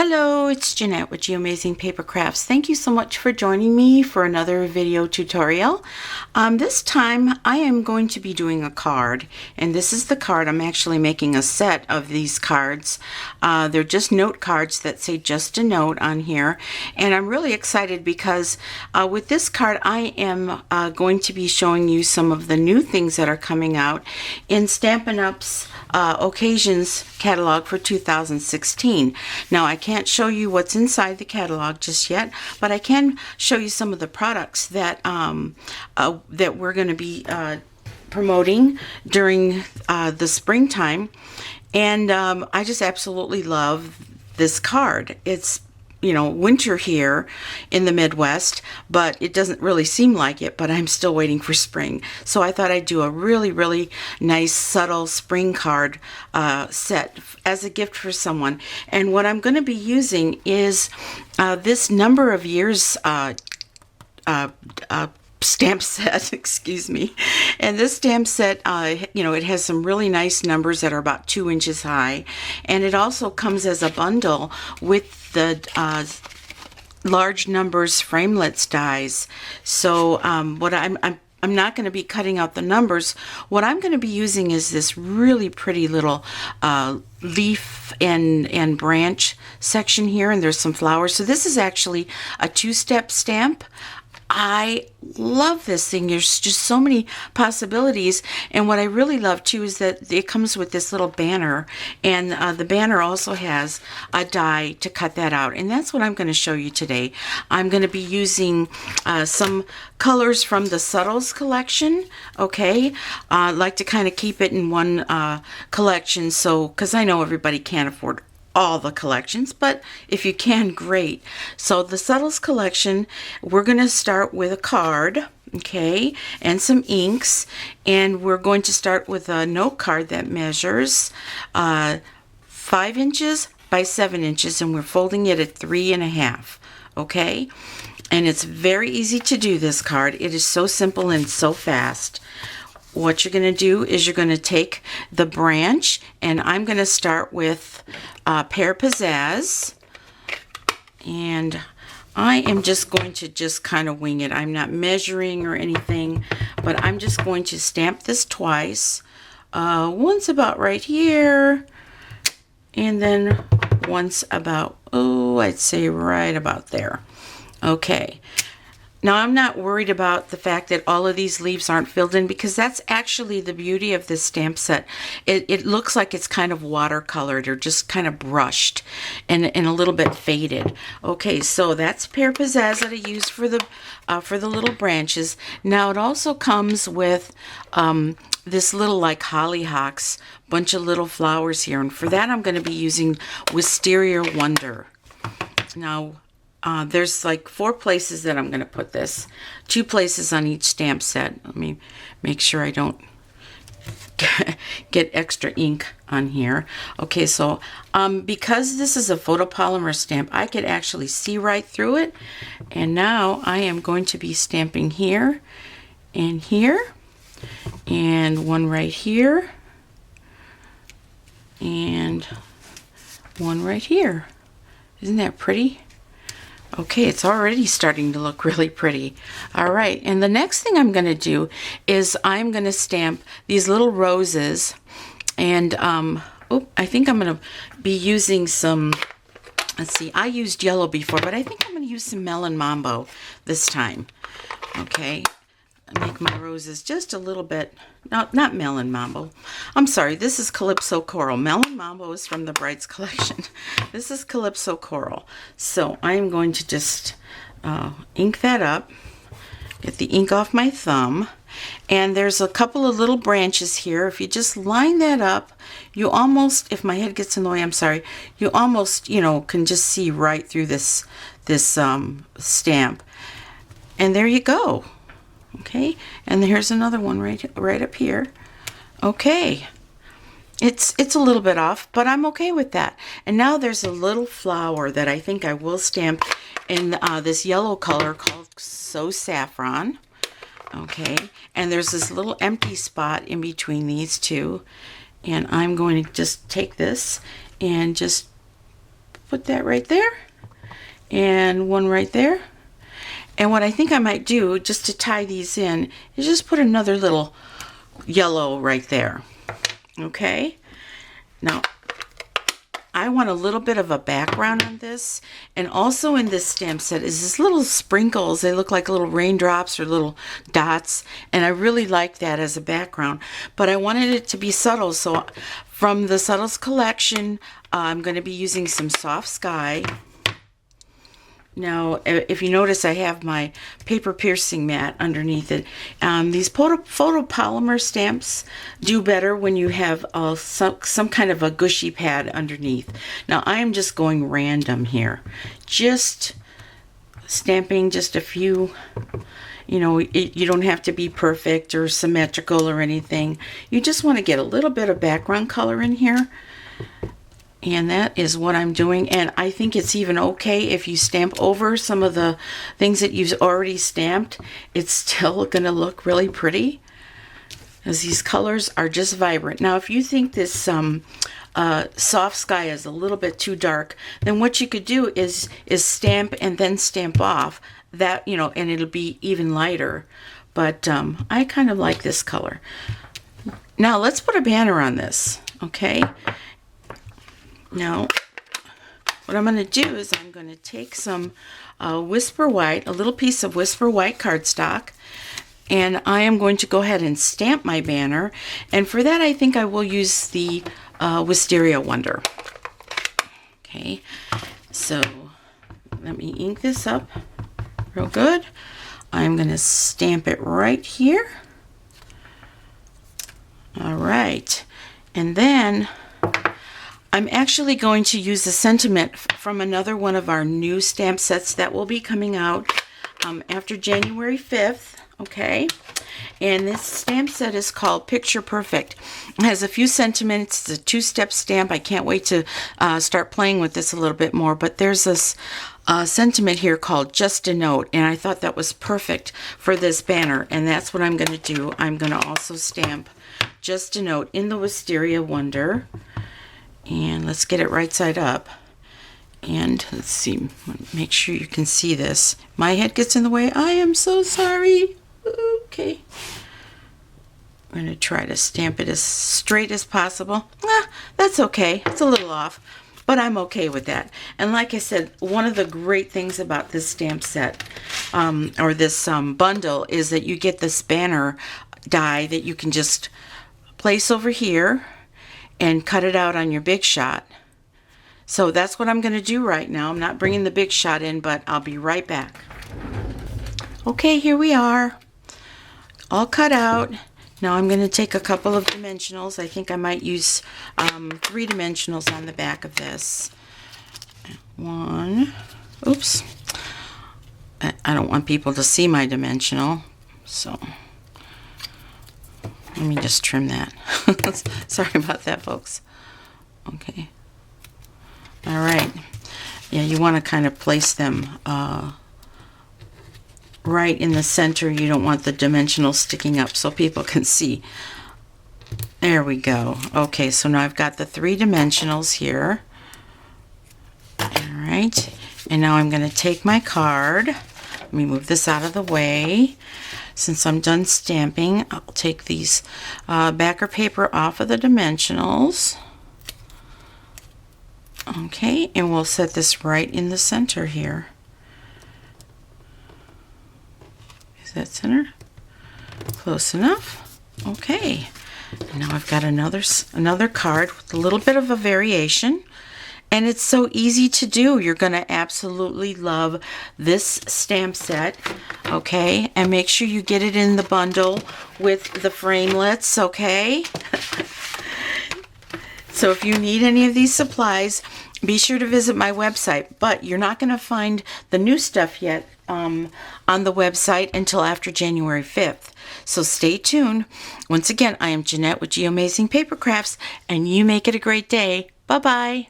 Hello, it's Jeanette with You Amazing Paper Crafts. Thank you so much for joining me for another video tutorial. This time I am going to be doing a card, and this is the card. I'm actually making a set of these cards. They're just note cards that say just a note on here, and I'm really excited because with this card I am going to be showing you some of the new things that are coming out in Stampin' Up's Occasions catalog for 2016. Now I can't show you what's inside the catalog just yet, but I can show you some of the products that that we're going to be promoting during the springtime, and I just absolutely love this card. It's winter here in the Midwest, but it doesn't really seem like it, but I'm still waiting for spring. So I thought I'd do a really nice subtle spring card set as a gift for someone. And what I'm going to be using is this number of years stamp set, excuse me. And this stamp set, it has some really nice numbers that are about 2 inches high, and it also comes as a bundle with the large numbers framelits dies. So what I'm not going to be cutting out the numbers. What I'm going to be using is this really pretty little leaf and branch section here, and there's some flowers. So this is actually a 2-step stamp. I love this thing. There's just so many possibilities, and what I really love too is that it comes with this little banner, and the banner also has a die to cut that out, and that's what I'm going to show you today. I'm going to be using some colors from the Subtles collection. Okay, I like to kind of keep it in one collection, so because I know everybody can't afford all the collections, but if you can, great. So the Subtles collection, we're going to start with a card, okay, and some inks, and we're going to start with a note card that measures 5 inches by 7 inches, and we're folding it at 3.5, okay. And it's very easy to do this card. It is so simple and so fast. What you're going to do is you're going to take the branch, and I'm going to start with Pear Pizzazz, and I am just going to kind of wing it. I'm not measuring or anything, but I'm just going to stamp this twice. Once about right here, and then once about, I'd say right about there. Okay. Now, I'm not worried about the fact that all of these leaves aren't filled in, because that's actually the beauty of this stamp set. It looks like it's kind of watercolored or just kind of brushed and a little bit faded. Okay, so that's Pear Pizzazz that I used for the little branches. Now, it also comes with this little like hollyhocks, bunch of little flowers here, and for that I'm going to be using Wisteria Wonder. Now, there's like 4 places that I'm going to put this. 2 places on each stamp set. Let me make sure I don't get extra ink on here. Okay, so because this is a photopolymer stamp, I could actually see right through it. And now I am going to be stamping here and here, and one right here, and one right here. Isn't that pretty? Okay, it's already starting to look really pretty. All right, and the next thing I'm going to do is I'm going to stamp these little roses, and I think I'm going to be using some, let's see, I used yellow before, but I think I'm going to use some Melon Mambo this time. Okay, make my roses just a little bit, not Melon Mambo. I'm sorry, this is Calypso Coral. Melon Mambo is from the Brights collection. This is Calypso Coral. So I am going to just ink that up, get the ink off my thumb, and there's a couple of little branches here. If you just line that up, you almost, if my head gets in the way, I'm sorry, you almost, can just see right through this stamp. And there you go. Okay, and here's another one right up here. Okay, it's a little bit off, but I'm okay with that. And now there's a little flower that I think I will stamp in this yellow color called So Saffron. Okay, and there's this little empty spot in between these two, and I'm going to just take this and just put that right there, and one right there. And what I think I might do, just to tie these in, is just put another little yellow right there. Okay? Now, I want a little bit of a background on this. And also in this stamp set is this little sprinkles. They look like little raindrops or little dots. And I really like that as a background. But I wanted it to be subtle. So from the Subtles collection, I'm going to be using some Soft Sky. Now, if you notice, I have my paper piercing mat underneath it. These photopolymer stamps do better when you have some kind of a gushy pad underneath. Now, I am just going random here. Just stamping just a few. You know, you don't have to be perfect or symmetrical or anything. You just want to get a little bit of background color in here. And that is what I'm doing. And I think it's even okay if you stamp over some of the things that you've already stamped. It's still going to look really pretty, as these colors are just vibrant. Now, if you think this Soft Sky is a little bit too dark, then what you could do is stamp and then stamp off that, you know, and it'll be even lighter. But I kind of like this color. Now, let's put a banner on this, okay? Now, what I'm going to do is I'm going to take some Whisper White, a little piece of Whisper White cardstock, and I am going to go ahead and stamp my banner. And for that, I think I will use the Wisteria Wonder. Okay, so let me ink this up real good. I'm going to stamp it right here. All right, and then I'm actually going to use a sentiment from another one of our new stamp sets that will be coming out after January 5th, okay? And this stamp set is called Picture Perfect. It has a few sentiments. It's a two-step stamp. I can't wait to start playing with this a little bit more, but there's this sentiment here called Just a Note, and I thought that was perfect for this banner, and that's what I'm going to do. I'm going to also stamp Just a Note in the Wisteria Wonder. And let's get it right side up. And let's see, make sure you can see this. My head gets in the way. I am so sorry. Okay. I'm going to try to stamp it as straight as possible. That's okay. It's a little off, but I'm okay with that. And like I said, one of the great things about this stamp set, or this bundle, is that you get this banner die that you can just place over here and cut it out on your Big Shot. So that's what I'm going to do right now. I'm not bringing the Big Shot in, but I'll be right back. Okay, here we are, all cut out. Now I'm going to take a couple of dimensionals. I think I might use 3 dimensionals on the back of this. One, oops. I don't want people to see my dimensional, so let me just trim that. Sorry about that, folks. Okay. All right. Yeah, you want to kind of place them right in the center. You don't want the dimensionals sticking up so people can see. There we go. Okay, so now I've got the 3 dimensionals here. All right. And now I'm going to take my card. Let me move this out of the way. Since I'm done stamping, I'll take these backer paper off of the dimensionals. Okay, and we'll set this right in the center here. Is that center? Close enough. Okay, and now I've got another card with a little bit of a variation. And it's so easy to do. You're going to absolutely love this stamp set, okay? And make sure you get it in the bundle with the framelets, okay? So if you need any of these supplies, be sure to visit my website. But you're not going to find the new stuff yet on the website until after January 5th. So stay tuned. Once again, I am Jeanette with Amazing Paper Crafts, and you make it a great day. Bye-bye.